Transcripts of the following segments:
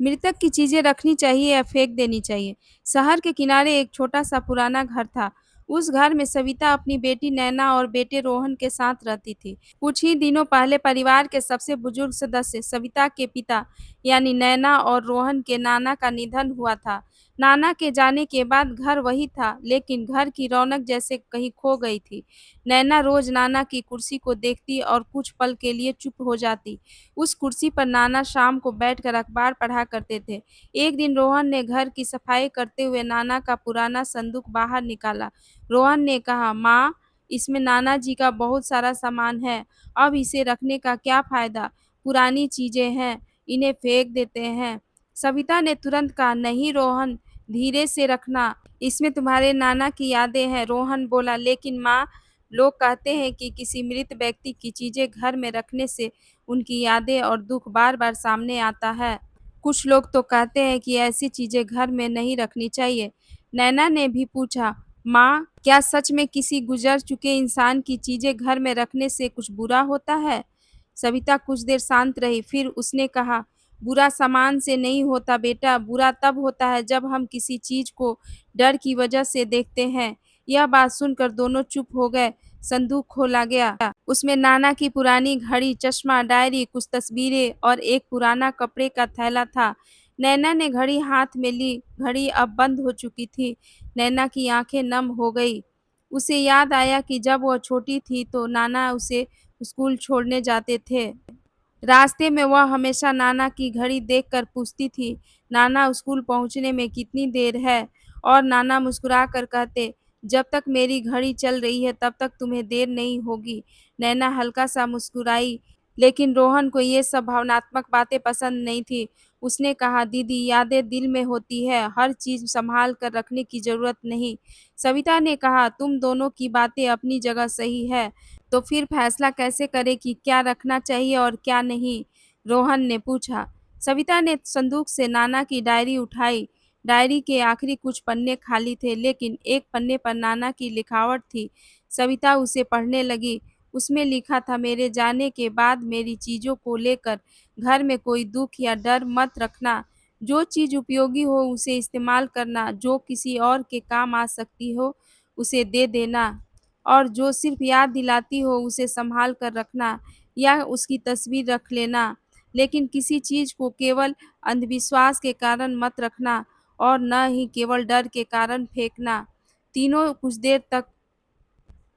मृतक की चीजें रखनी चाहिए या फेंक देनी चाहिए? शहर के किनारे एक छोटा सा पुराना घर था। उस घर में सविता अपनी बेटी नैना और बेटे रोहन के साथ रहती थी। कुछ ही दिनों पहले परिवार के सबसे बुजुर्ग सदस्य सविता के पिता यानी नैना और रोहन के नाना का निधन हुआ था। नाना के जाने के बाद घर वही था, लेकिन घर की रौनक जैसे कहीं खो गई थी। नैना रोज नाना की कुर्सी को देखती और कुछ पल के लिए चुप हो जाती। उस कुर्सी पर नाना शाम को बैठकर अखबार पढ़ा करते थे। एक दिन रोहन ने घर की सफाई करते हुए नाना का पुराना संदूक बाहर निकाला। रोहन ने कहा, माँ, इसमें नाना जी का बहुत सारा सामान है। अब इसे रखने का क्या फायदा? पुरानी चीजें हैं, इन्हें फेंक देते हैं। सविता ने तुरंत कहा, नहीं रोहन, धीरे से रखना, इसमें तुम्हारे नाना की यादें हैं। रोहन बोला, लेकिन माँ, लोग कहते हैं कि किसी मृत व्यक्ति की चीजें घर में रखने से उनकी यादें और दुख बार-बार सामने आता है। कुछ लोग तो कहते हैं कि ऐसी चीजें घर में नहीं रखनी चाहिए। नैना ने भी पूछा, माँ, क्या सच में किसी गुजर चुके इंसान की चीजें घर में रखने से कुछ बुरा होता है? सविता कुछ देर शांत रही, फिर उसने कहा, बुरा सामान से नहीं होता बेटा, बुरा तब होता है जब हम किसी चीज को डर की वजह से देखते हैं। यह बात सुनकर दोनों चुप हो गए। संदूक खोला गया। उसमें नाना की पुरानी घड़ी, चश्मा, डायरी, कुछ तस्वीरें और एक पुराना कपड़े का थैला था। नैना ने घड़ी हाथ में ली। घड़ी अब बंद हो चुकी थी। नैना की आंखें नम हो गई। उसे याद आया कि जब वह छोटी थी तो नाना उसे स्कूल छोड़ने जाते थे। रास्ते में वह हमेशा नाना की घड़ी देखकर पूछती थी, नाना, स्कूल पहुंचने में कितनी देर है? और नाना मुस्कुराकर कहते, जब तक मेरी घड़ी चल रही है तब तक तुम्हें देर नहीं होगी। नैना हल्का सा मुस्कुराई, लेकिन रोहन को ये सब भावनात्मक बातें पसंद नहीं थी। उसने कहा, दीदी, यादें दिल में होती है, हर चीज संभाल कर रखने की जरूरत नहीं। सविता ने कहा, तुम दोनों की बातें अपनी जगह सही है, तो फिर फैसला कैसे करें कि क्या रखना चाहिए और क्या नहीं? रोहन ने पूछा। सविता ने संदूक से नाना की डायरी उठाई। डायरी के आखिरी कुछ पन्ने खाली थे, लेकिन एक पन्ने पर नाना की लिखावट थी। सविता उसे पढ़ने लगी। उसमें लिखा था, मेरे जाने के बाद मेरी चीजों को लेकर घर में कोई दुख या डर मत रखना। जो चीज उपयोगी हो उसे इस्तेमाल करना, जो किसी और के काम आ सकती हो उसे दे देना, और जो सिर्फ याद दिलाती हो उसे संभाल कर रखना या उसकी तस्वीर रख लेना। लेकिन किसी चीज को केवल अंधविश्वास के कारण मत रखना और न ही केवल डर के कारण फेंकना। तीनों कुछ देर तक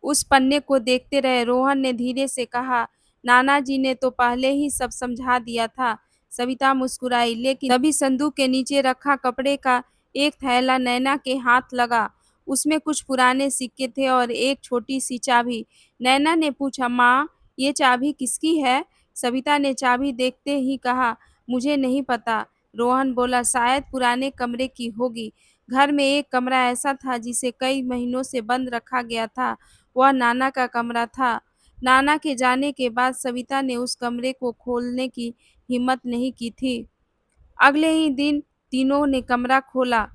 उस पन्ने को देखते रहे। रोहन ने धीरे से कहा, नाना जी ने तो पहले ही सब समझा दिया था। सविता मुस्कुराई, लेकिन तभी संदूक के नीचे रखा कपड़े का एक थैला नैना के हाथ लगा। उसमें कुछ पुराने सिक्के थे और एक छोटी सी चाबी। नैना ने पूछा, माँ, ये चाबी किसकी है? सविता ने चाबी देखते ही कहा, मुझे नहीं पता। रोहन बोला, शायद पुराने कमरे की होगी। घर में एक कमरा ऐसा था जिसे कई महीनों से बंद रखा गया था। वह नाना का कमरा था। नाना के जाने के बाद सविता ने उस कमरे को खोलने की हिम्मत नहीं की थी। अगले ही दिन तीनों ने कमरा खोला।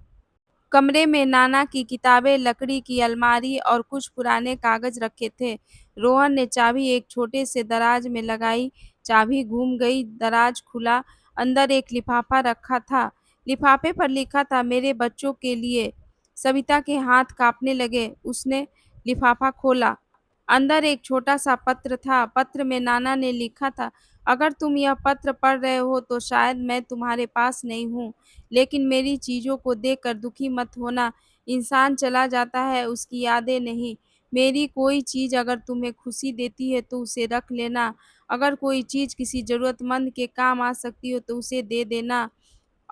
कमरे में नाना की किताबें, लकड़ी की अलमारी और कुछ पुराने कागज रखे थे। रोहन ने चाबी एक छोटे से दराज में लगाई। चाबी घूम गई, दराज खुला। अंदर एक लिफाफा रखा था। लिफाफे पर लिखा था, मेरे बच्चों के लिए। सविता के हाथ कांपने लगे। उसने लिफाफा खोला। अंदर एक छोटा सा पत्र था। पत्र में नाना ने लिखा था, अगर तुम यह पत्र पढ़ रहे हो तो शायद मैं तुम्हारे पास नहीं हूँ, लेकिन मेरी चीज़ों को देखकर दुखी मत होना। इंसान चला जाता है, उसकी यादें नहीं। मेरी कोई चीज़ अगर तुम्हें खुशी देती है तो उसे रख लेना। अगर कोई चीज़ किसी ज़रूरतमंद के काम आ सकती हो तो उसे दे देना।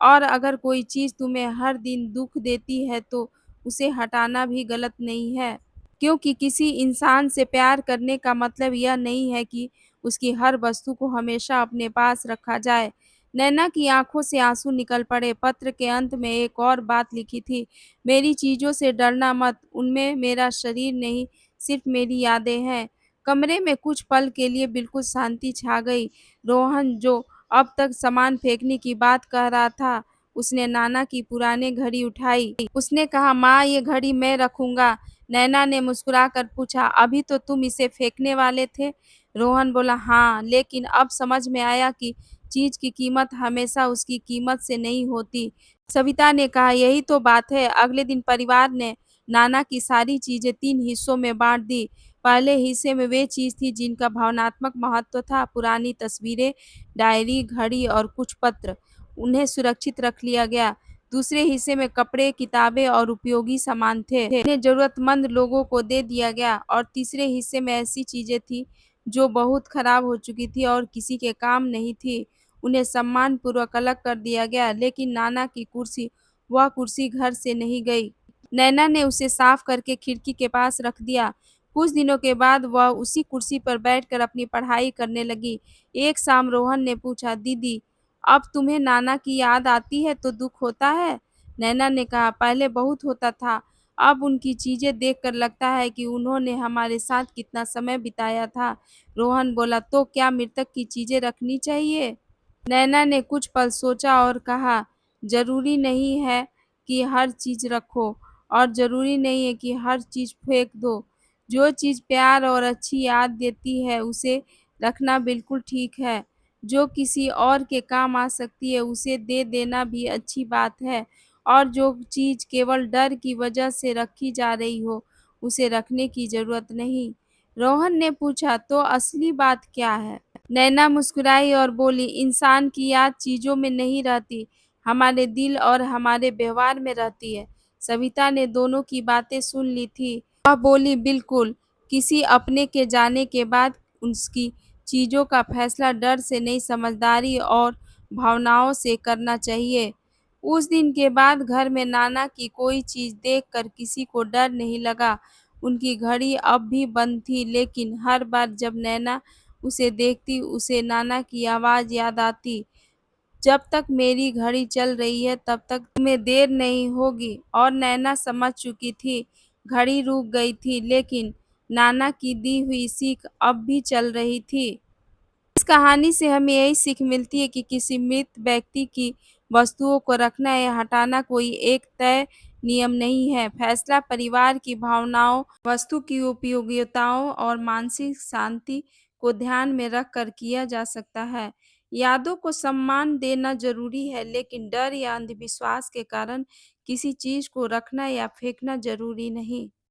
और अगर कोई चीज़ तुम्हें हर दिन दुःख देती है तो उसे हटाना भी गलत नहीं है। क्योंकि किसी इंसान से प्यार करने का मतलब यह नहीं है कि उसकी हर वस्तु को हमेशा अपने पास रखा जाए। नैना की आँखों से आँसू निकल पड़े। पत्र के अंत में एक और बात लिखी थी, मेरी चीज़ों से डरना मत, उनमें मेरा शरीर नहीं, सिर्फ मेरी यादें हैं। कमरे में कुछ पल के लिए बिल्कुल शांति छा गई। रोहन, जो अब तक सामान फेंकने की बात कह रहा था, उसने नाना की पुरानी घड़ी उठाई। उसने कहा, माँ, ये घड़ी मैं रखूंगा। नैना ने मुस्कुराकर पूछा, अभी तो तुम इसे फेंकने वाले थे? रोहन बोला, हाँ, लेकिन अब समझ में आया कि चीज़ की कीमत हमेशा उसकी कीमत से नहीं होती। सविता ने कहा, यही तो बात है। अगले दिन परिवार ने नाना की सारी चीज़ें 3 हिस्सों में बाँट दी। पहले हिस्से में वे चीज़ थी जिनका भावनात्मक महत्व था, पुरानी तस्वीरें, डायरी, घड़ी और कुछ पत्र। उन्हें सुरक्षित रख लिया गया। दूसरे हिस्से में कपड़े, किताबें और उपयोगी सामान थे। उन्हें ज़रूरतमंद लोगों को दे दिया गया और तीसरे हिस्से में ऐसी चीज़ें थी जो बहुत खराब हो चुकी थी और किसी के काम नहीं थी। उन्हें सम्मानपूर्वक अलग कर दिया गया, लेकिन नाना की कुर्सी, वह कुर्सी घर से नहीं गई। नैना ने उसे साफ करके खिड़की के पास रख दिया। कुछ दिनों के बाद वह उसी कुर्सी पर बैठकर अपनी पढ़ाई करने लगी। एक शाम रोहन ने पूछा, दीदी, अब तुम्हें नाना की याद आती है तो दुःख होता है? नैना ने कहा, पहले बहुत होता था। अब उनकी चीज़ें देखकर लगता है कि उन्होंने हमारे साथ कितना समय बिताया था। रोहन बोला, तो क्या मृतक की चीज़ें रखनी चाहिए? नैना ने कुछ पल सोचा और कहा, ज़रूरी नहीं है कि हर चीज़ रखो और ज़रूरी नहीं है कि हर चीज़ फेंक दो। जो चीज़ प्यार और अच्छी याद देती है उसे रखना बिल्कुल ठीक है। जो किसी और के काम आ सकती है उसे दे देना भी अच्छी बात है और जो चीज़ केवल डर की वजह से रखी जा रही हो, उसे रखने की ज़रूरत नहीं। रोहन ने पूछा, तो असली बात क्या है? नैना मुस्कुराई और बोली, इंसान की याद चीज़ों में नहीं रहती, हमारे दिल और हमारे व्यवहार में रहती है। सविता ने दोनों की बातें सुन ली थी। वह बोली, बिल्कुल, किसी अपने के जाने के बाद उसकी चीज़ों का फैसला डर से नहीं, समझदारी और भावनाओं से करना चाहिए। उस दिन के बाद घर में नाना की कोई चीज़ देखकर किसी को डर नहीं लगा। उनकी घड़ी अब भी बंद थी, लेकिन हर बार जब नैना उसे देखती, उसे नाना की आवाज़ याद आती, जब तक मेरी घड़ी चल रही है तब तक तुम्हें देर नहीं होगी। और नैना समझ चुकी थी, घड़ी रुक गई थी, लेकिन नाना की दी हुई सीख अब भी चल रही थी। इस कहानी से हमें यही सीख मिलती है कि किसी मृत व्यक्ति की वस्तुओं को रखना या हटाना कोई एक तय नियम नहीं है। फैसला परिवार की भावनाओं, वस्तु की उपयोगिताओं और मानसिक शांति को ध्यान में रखकर किया जा सकता है। यादों को सम्मान देना ज़रूरी है, लेकिन डर या अंधविश्वास के कारण किसी चीज़ को रखना या फेंकना ज़रूरी नहीं।